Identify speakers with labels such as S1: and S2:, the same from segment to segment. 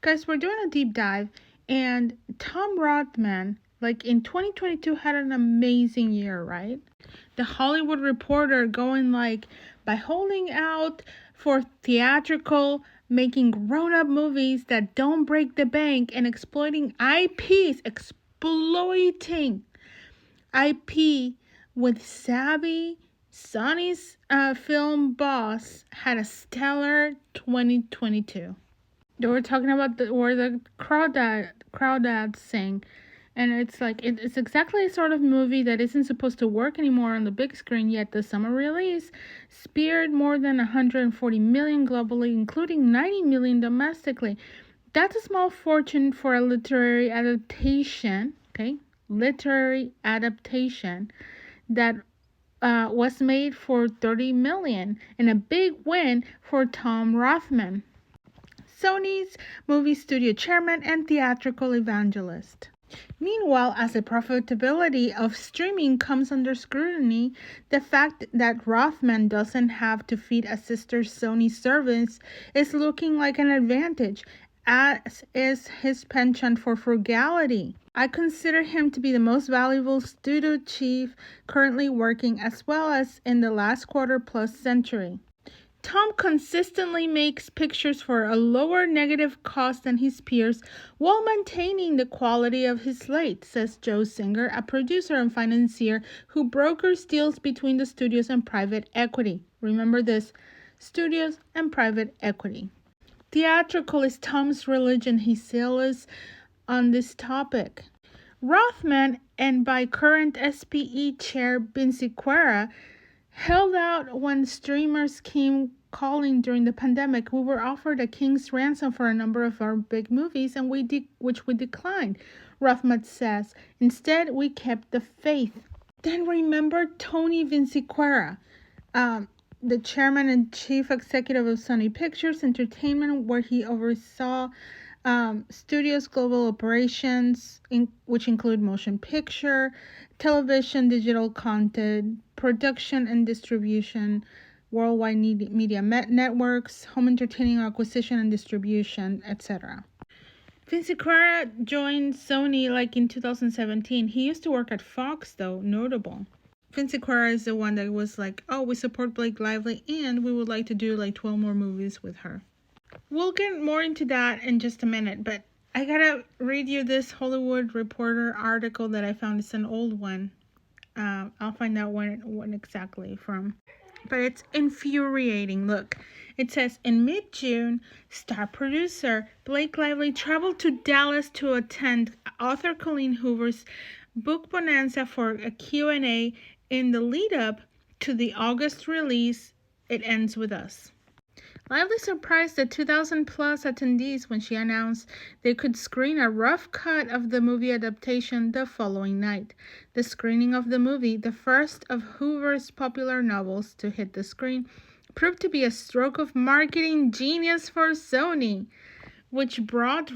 S1: Guys, we're doing a deep dive, and Tom Rothman, like in 2022, had an amazing year, right? The Hollywood Reporter going like, by holding out for theatrical, making grown-up movies that don't break the bank and exploiting IP with savvy. Sony's film boss had a stellar 2022. They were talking about where the crawdads sing, and it's like it's exactly a sort of movie that isn't supposed to work anymore on the big screen. Yet the summer release speared more than 140 million globally, including 90 million domestically. That's a small fortune for a literary adaptation. Okay, literary adaptation that was made for 30 million, and a big win for Tom Rothman, Sony's movie studio chairman and theatrical evangelist. Meanwhile, as the profitability of streaming comes under scrutiny, the fact that Rothman doesn't have to feed a sister Sony service is looking like an advantage, as is his penchant for frugality. I consider him to be the most valuable studio chief currently working, as well as in the last quarter plus century. Tom consistently makes pictures for a lower negative cost than his peers while maintaining the quality of his slate, says Joe Singer, a producer and financier who brokers deals between the studios and private equity. Remember this, studios and private equity. Theatrical is Tom's religion. He's zealous on this topic. Rothman, and by current SPE chair Vince Guerra, held out when streamers came calling during the pandemic. We were offered a king's ransom for a number of our big movies, and which we declined, Rothman says. Instead, we kept the faith. Then remember Tony Vinciquerra, the chairman and chief executive of Sony Pictures Entertainment, where he oversaw studios' global operations, which include motion picture, television, digital content, production and distribution, worldwide media networks, home entertaining acquisition and distribution, etc. Vince Guerra joined Sony like in 2017. He used to work at Fox, though, notable. Vince Guerra is the one that was like, oh, we support Blake Lively and we would like to do like 12 more movies with her. We'll get more into that in just a minute, but I gotta read you this Hollywood Reporter article that I found. It's an old one. I'll find out when exactly from. But it's infuriating. Look, it says, in mid-June, star producer Blake Lively traveled to Dallas to attend author Colleen Hoover's book bonanza for a Q&A in the lead-up to the August release, It Ends With Us. Lively surprised the 2,000-plus attendees when she announced they could screen a rough cut of the movie adaptation the following night. The screening of the movie, the first of Hoover's popular novels to hit the screen, proved to be a stroke of marketing genius for Sony, which bought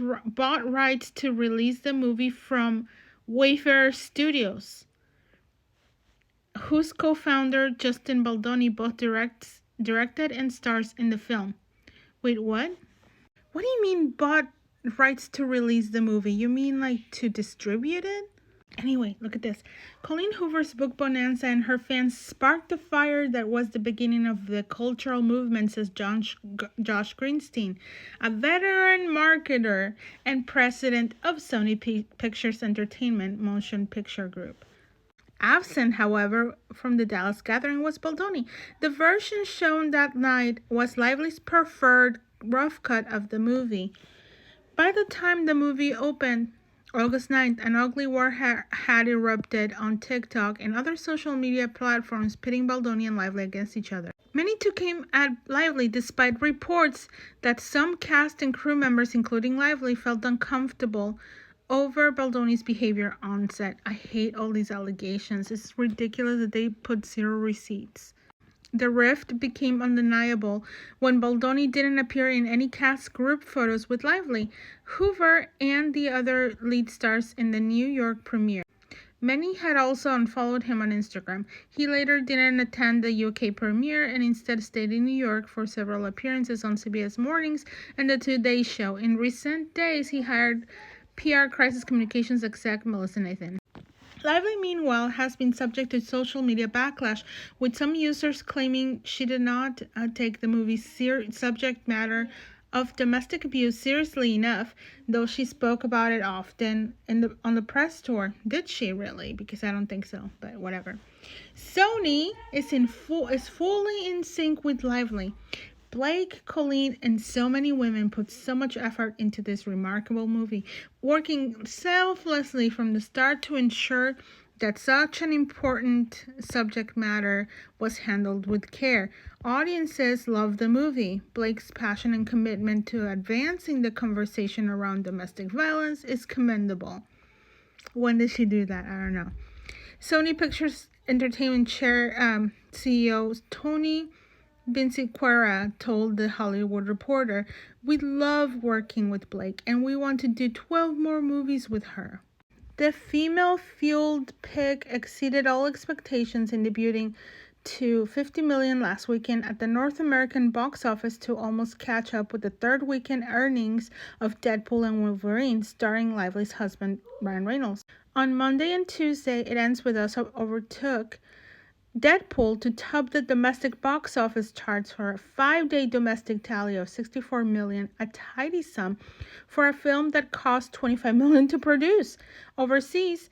S1: rights to release the movie from Wayfarer Studios, whose co-founder Justin Baldoni both directed and stars in the film. Wait, what? What do you mean bought rights to release the movie? You mean like to distribute it? Anyway, look at this. Colleen Hoover's book bonanza and her fans sparked the fire that was the beginning of the cultural movement, says Josh Greenstein, a veteran marketer and president of Sony Pictures Entertainment Motion Picture Group. Absent, however, from the Dallas gathering was Baldoni. The version shown that night was Lively's preferred rough cut of the movie. By the time the movie opened, August 9th, an ugly war had erupted on TikTok and other social media platforms, pitting Baldoni and Lively against each other. Many took aim at Lively, despite reports that some cast and crew members, including Lively, felt uncomfortable over Baldoni's behavior on set. I hate all these allegations. It's ridiculous that they put zero receipts. The rift became undeniable when Baldoni didn't appear in any cast group photos with Lively, Hoover, and the other lead stars in the New York premiere. Many had also unfollowed him on Instagram. He later didn't attend the UK premiere and instead stayed in New York for several appearances on CBS Mornings and The Today Show. In recent days, he hired PR crisis communications exec Melissa Nathan. Lively, meanwhile, has been subject to social media backlash, with some users claiming she did not take the movie's subject matter of domestic abuse seriously enough, though she spoke about it often on the press tour. Did she really? Because I don't think so, but whatever. Sony is fully in sync with Lively. Blake, Colleen, and so many women put so much effort into this remarkable movie, working selflessly from the start to ensure that such an important subject matter was handled with care. Audiences love the movie. Blake's passion and commitment to advancing the conversation around domestic violence is commendable. When did she do that? I don't know. Sony Pictures Entertainment Chair CEO Tony Vinciquerra told The Hollywood Reporter, "We love working with Blake and we want to do 12 more movies with her." The female-fueled pick exceeded all expectations in debuting to $50 million last weekend at the North American box office to almost catch up with the third weekend earnings of Deadpool and Wolverine, starring Lively's husband, Ryan Reynolds. On Monday and Tuesday, It Ends With Us overtook Deadpool to top the domestic box office charts for a 5-day domestic tally of $64 million, a tidy sum for a film that cost $25 million to produce. Overseas,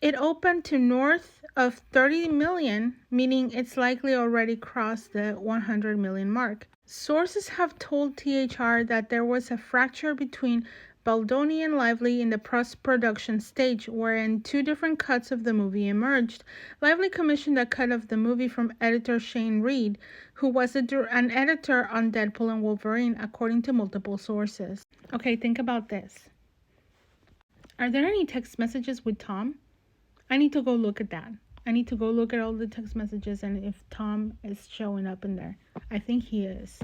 S1: it opened to north of $30 million, meaning it's likely already crossed the $100 million mark. Sources have told THR that there was a fracture between Baldoni and Lively in the post-production stage, wherein two different cuts of the movie emerged. Lively commissioned a cut of the movie from editor Shane Reed, who was an editor on Deadpool and Wolverine, according to multiple sources. Okay, think about this. Are there any text messages with Tom? I need to go look at that. I need to go look at all the text messages and if Tom is showing up in there. I think he is.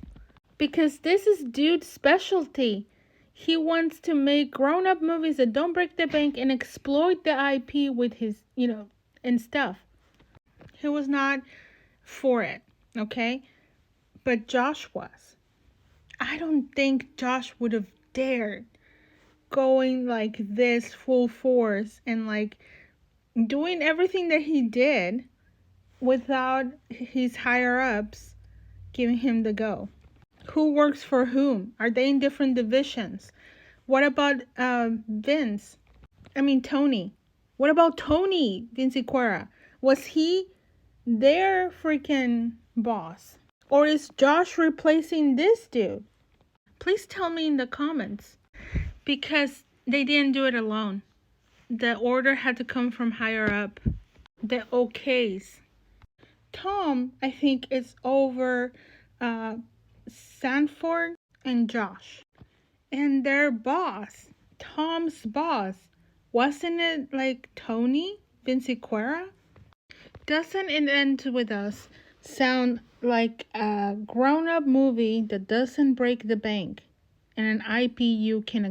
S1: Because this is dude's specialty. He wants to make grown-up movies that don't break the bank and exploit the IP with his, and stuff. He was not for it, okay? But Josh was. I don't think Josh would have dared going like this full force and like doing everything that he did without his higher-ups giving him the go. Who works for whom? Are they in different divisions? What about Tony? What about Tony Vinciquerra? Was he their freaking boss? Or is Josh replacing this dude? Please tell me in the comments. Because they didn't do it alone. The order had to come from higher up. The okays. Tom, I think, is over Sanford and Josh. And their boss, Tom's boss, wasn't it like Tony Vinciquerra? Doesn't It End With Us sound like a grown-up movie that doesn't break the bank and an IP you can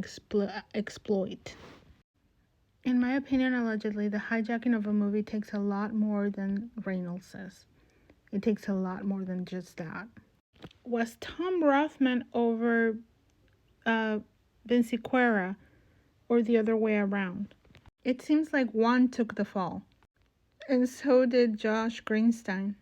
S1: exploit? In my opinion, allegedly, the hijacking of a movie takes a lot more than Reynolds says. It takes a lot more than just that. Was Tom Rothman over Vinciquerra or the other way around? It seems like one took the fall. And so did Josh Greenstein.